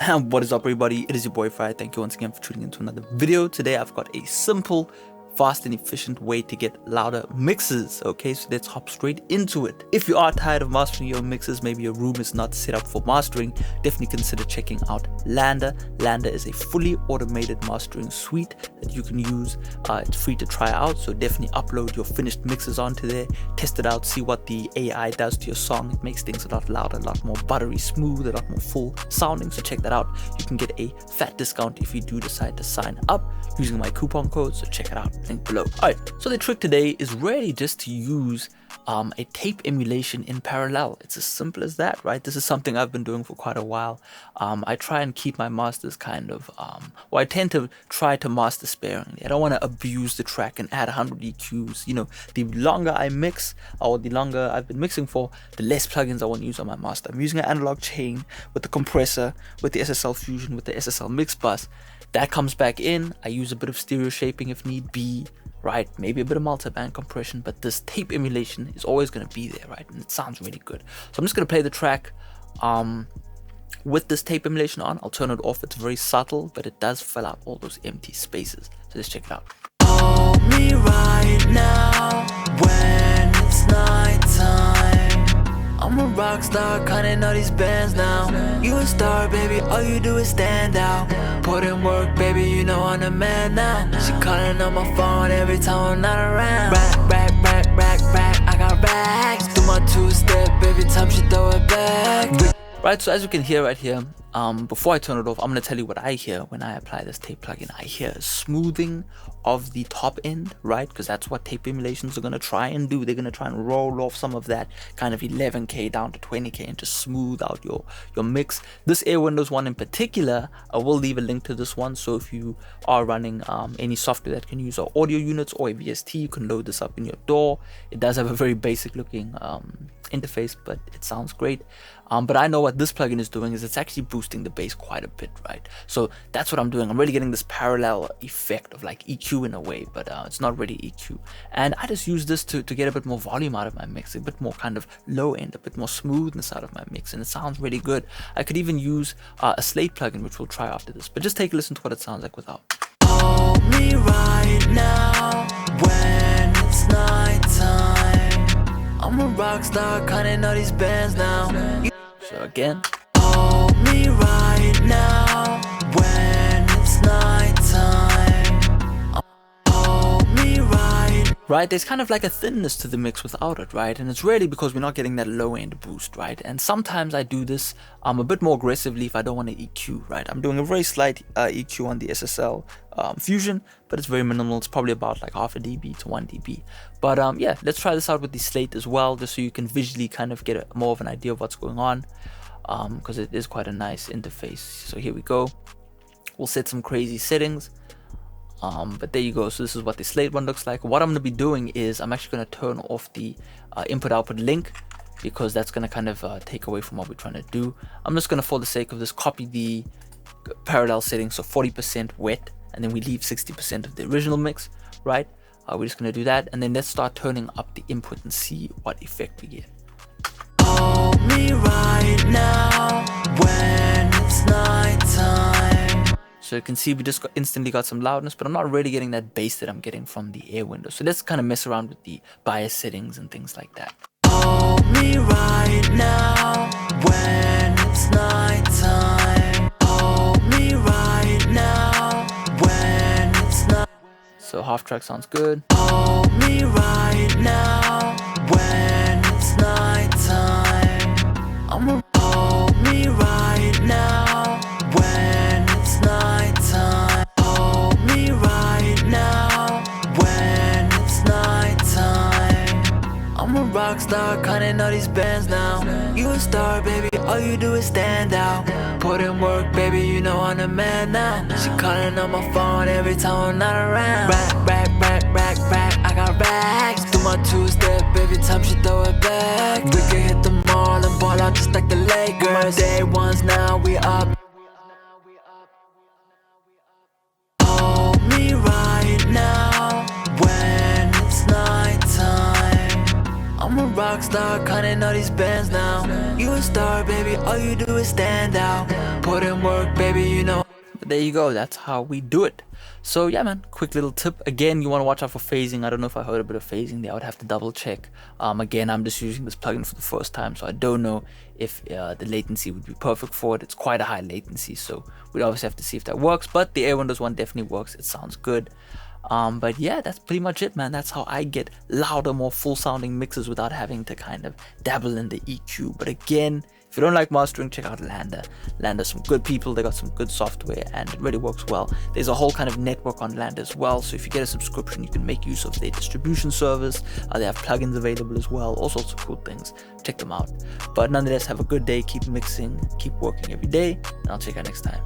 What is up, everybody? It is your boy Farai. Thank you once again for tuning into another video. Today I've got a simple, fast and efficient way to get louder mixes. Okay, so let's hop straight into it. If you are tired of mastering your mixes, maybe your room is not set up for mastering, definitely consider checking out LANDR. LANDR is a fully automated mastering suite that you can use. It's free to try out, so definitely upload your finished mixes onto there, test it out, see what the AI does to your song. It makes things a lot louder, a lot more buttery smooth, a lot more full sounding, so check that out. You can get a fat discount if you do decide to sign up using my coupon code, so check it out, link below. Alright, so the trick today is really just to use a tape emulation in parallel. It's as simple as that, right? This is something I've been doing for quite a while. I try and keep my masters kind of, well, I tend to try to master sparingly. I don't want to abuse the track and add 100 EQs. You know, the longer I mix, or the longer I've been mixing for, the less plugins I want to use on my master. I'm using an analog chain with the compressor, with the SSL fusion, with the SSL mix bus. That comes back in. I use a bit of stereo shaping if need be, right? Maybe a bit of multi-band compression, but this tape emulation is always going to be there, right? And it sounds really good. So I'm just going to play the track with this tape emulation on. I'll turn it off. It's very subtle, but it does fill out all those empty spaces. So let's check it out. Hold me right now when it's nighttime. I'm a rock star, counting all these bands now. You a star, baby, all you do is stand out. Put in work, baby, you know I'm the man now. She calling on my phone every time I'm not around. Rack, I got racks. Do my two-step every time she throw it back. Right, so as you can hear right here, before I turn it off, I'm going to tell you what I hear when I apply this tape plugin. I hear a smoothing of the top end, right? Because that's what tape emulations are going to try and do. They're going to try and roll off some of that kind of 11K down to 20K and just smooth out your mix. This Airwindows one in particular, I will leave a link to this one. So if you are running any software that can use our audio units or a VST, you can load this up in your DAW. It does have a very basic looking interface, but it sounds great. But I know what this plugin is doing is it's actually boosting the bass quite a bit, right? So that's what I'm doing. I'm really getting this parallel effect of like EQ in a way, but it's not really EQ. And I just use this to get a bit more volume out of my mix, a bit more kind of low end, a bit more smoothness out of my mix, and it sounds really good. I could even use a Slate plugin, which we'll try after this, but just take a listen to what it sounds like without. Hold me right now when it's nighttime. I'm a rock star, counting all these bands now. So again. Hold me right now when it's nighttime. Hold me right, there's kind of like a thinness to the mix without it, right? And it's really because we're not getting that low end boost, right? And sometimes I do this a bit more aggressively if I don't want to EQ, right? I'm doing a very slight EQ on the SSL fusion, but it's very minimal. It's probably about like half a dB to 1 dB. But yeah, let's try this out with the Slate as well, just so you can visually kind of get more of an idea of what's going on, because it is quite a nice interface. So here we go. We'll set some crazy settings. But there you go. So this is what the Slate one looks like. What I'm going to be doing is I'm actually going to turn off the input output link, because that's going to kind of take away from what we're trying to do. I'm just going to, for the sake of this, copy the parallel settings, so 40% wet, and then we leave 60% of the original mix, right? We're just going to do that, and then let's start turning up the input and see what effect we get. Hold me right now when it's nighttime. So you can see we just instantly got some loudness, but I'm not really getting that bass that I'm getting from the Airwindows. So let's kind of mess around with the bias settings and things like that. Hold me right now when it's nighttime. Hold me right now when it's night. So half track sounds good. Hold me right now when it's nighttime. I'ma hold me right now when it's nighttime. Hold me right now when it's nighttime. I'm a rock star, counting all these bands now. You a star, baby, all you do is stand out. Put in work, baby, you know I'm the man now. She calling on my phone every time I'm not around. Rack, I got racks. Do my two-step every time she throw it back. We can hit the mall and ball out just like the Lakers. Day ones now, we up. Hold me right now when it's nighttime. I'm a rock rock star, kinda know these bands now. You a star, baby, all you do is stand out. Put in work, baby, you know. But there you go, that's how we do it. So yeah man, quick little tip. Again, you want to watch out for phasing. I don't know if I heard a bit of phasing there. I would have to double check. Again, I'm just using this plugin for the first time, so I don't know if the latency would be perfect for it. It's quite a high latency, so we'd obviously have to see if that works. But the Airwindows one definitely works. It sounds good. But yeah, that's pretty much it, man. That's how I get louder, more full sounding mixes without having to kind of dabble in the EQ. But again, if you don't like mastering, check out LANDR. LANDR's some good people, they got some good software, and it really works well. There's a whole kind of network on LANDR as well, so if you get a subscription, you can make use of their distribution service. They have plugins available as well, all sorts of cool things. Check them out. But nonetheless, have a good day, keep mixing, keep working every day, and I'll check you out next time.